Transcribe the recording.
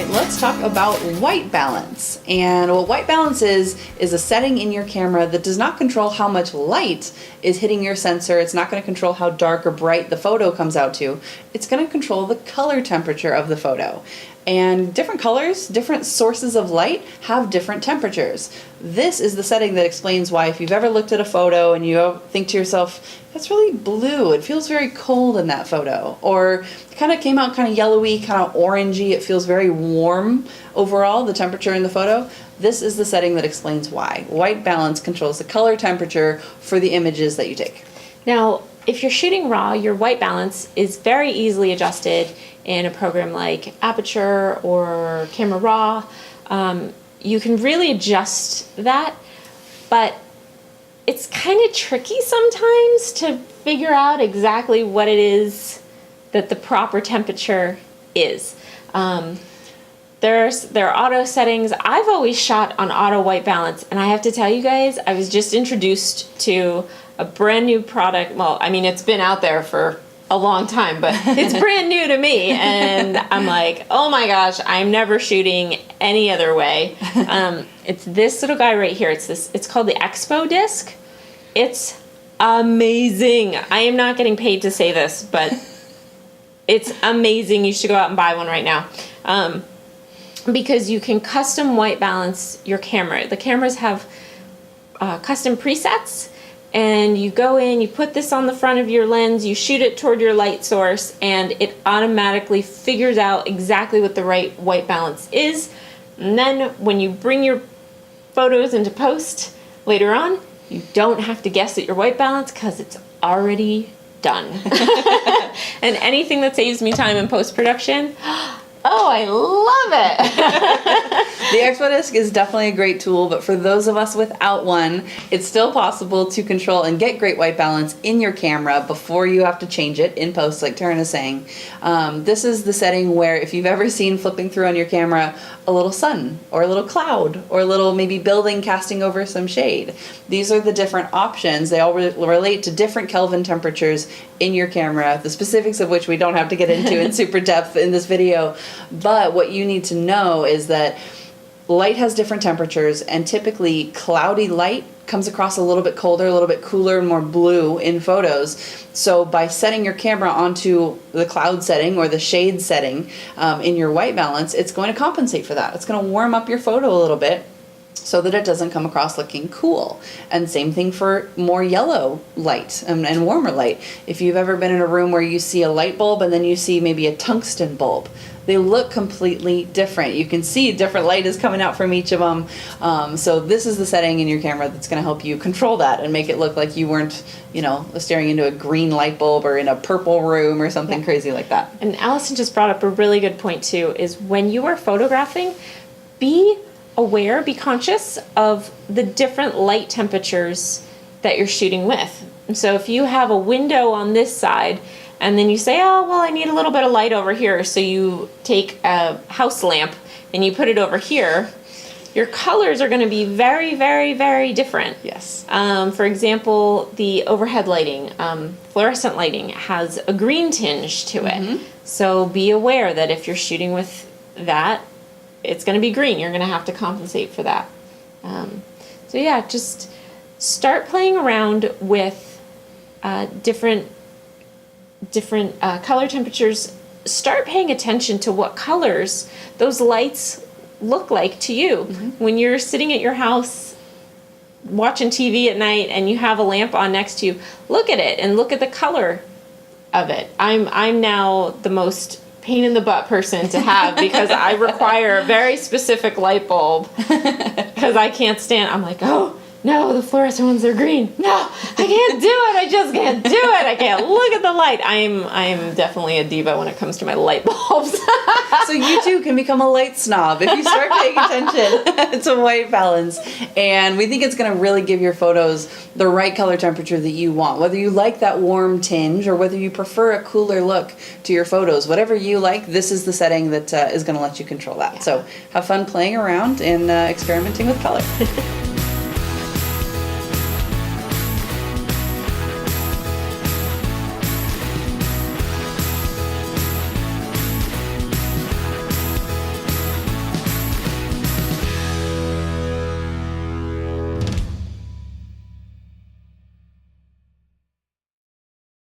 let's talk about white balance. And what white balance is a setting in your camera that does not control how much light is hitting your sensor. It's not going to control how dark or bright the photo comes out to. It's going to control the color temperature of the photo. And different colors, different sources of light have different temperatures. This is the setting that explains why if you've ever looked at a photo and you think to yourself, that's really blue, it feels very cold in that photo, or it kind of came out kind of yellowy, kind of orangey, it feels very warm overall, the temperature in the photo. This is the setting that explains why. White balance controls the color temperature for the images that you take. Now, if you're shooting raw, your white balance is very easily adjusted in a program like Aperture or Camera Raw. You can really adjust that, but it's kind of tricky sometimes to figure out exactly what it is that the proper temperature is. There are auto settings. I've always shot on auto white balance, and I have to tell you guys, I was just introduced to a brand new product. Well, I mean, it's been out there for a long time, but it's brand new to me, and I'm like, oh my gosh, I'm never shooting any other way. It's this little guy right here. It's called the Expo disc. It's amazing. I am not getting paid to say this, but it's amazing. You should go out and buy one right now. Because you can custom white balance your camera. The cameras have custom presets, and you go in, you put this on the front of your lens, you shoot it toward your light source, and it automatically figures out exactly what the right white balance is. And then when you bring your photos into post later on, you don't have to guess at your white balance because it's already done. And anything that saves me time in post-production, oh, I love it. The Expo Disc is definitely a great tool, but for those of us without one, it's still possible to control and get great white balance in your camera before you have to change it in post, like Taryn is saying. This is the setting where if you've ever seen flipping through on your camera a little sun or a little cloud or a little maybe building casting over some shade, these are the different options. They all relate to different Kelvin temperatures in your camera, the specifics of which we don't have to get into in super depth in this video. But what you need to know is that light has different temperatures, and typically cloudy light comes across a little bit colder, a little bit cooler, and more blue in photos. So by setting your camera onto the cloud setting or the shade setting in your white balance, it's going to compensate for that. It's going to warm up your photo a little bit so that it doesn't come across looking cool. And same thing for more yellow light and warmer light. If you've ever been in a room where you see a light bulb and then you see maybe a tungsten bulb, they look completely different. You can see different light is coming out from each of them. So this is the setting in your camera that's going to help you control that and make it look like you weren't, staring into a green light bulb or in a purple room or something crazy like that. And Allison just brought up a really good point too, is when you are photographing, be aware, be conscious of the different light temperatures that you're shooting with. And so if you have a window on this side and then you say, oh, well, I need a little bit of light over here, so you take a house lamp and you put it over here, your colors are going to be very, very, very different. Yes. For example, the overhead lighting, fluorescent lighting, has a green tinge to it. Mm-hmm. So be aware that if you're shooting with that, it's going to be green. You're going to have to compensate for that. So yeah, just start playing around with different color temperatures. Start paying attention to what colors those lights look like to you. Mm-hmm. When you're sitting at your house watching TV at night and you have a lamp on next to you, look at it and look at the color of it. I'm now the most pain in the butt person to have because I require a very specific light bulb because I can't stand. I'm like, oh no, the fluorescent ones are green. No, I can't do it. I just can't do it. I can't look at the light. I'm definitely a diva when it comes to my light bulbs. So you too can become a light snob if you start paying attention to white balance. And we think it's going to really give your photos the right color temperature that you want. Whether you like that warm tinge or whether you prefer a cooler look to your photos, whatever you like, this is the setting that is going to let you control that. Yeah. So have fun playing around and experimenting with color.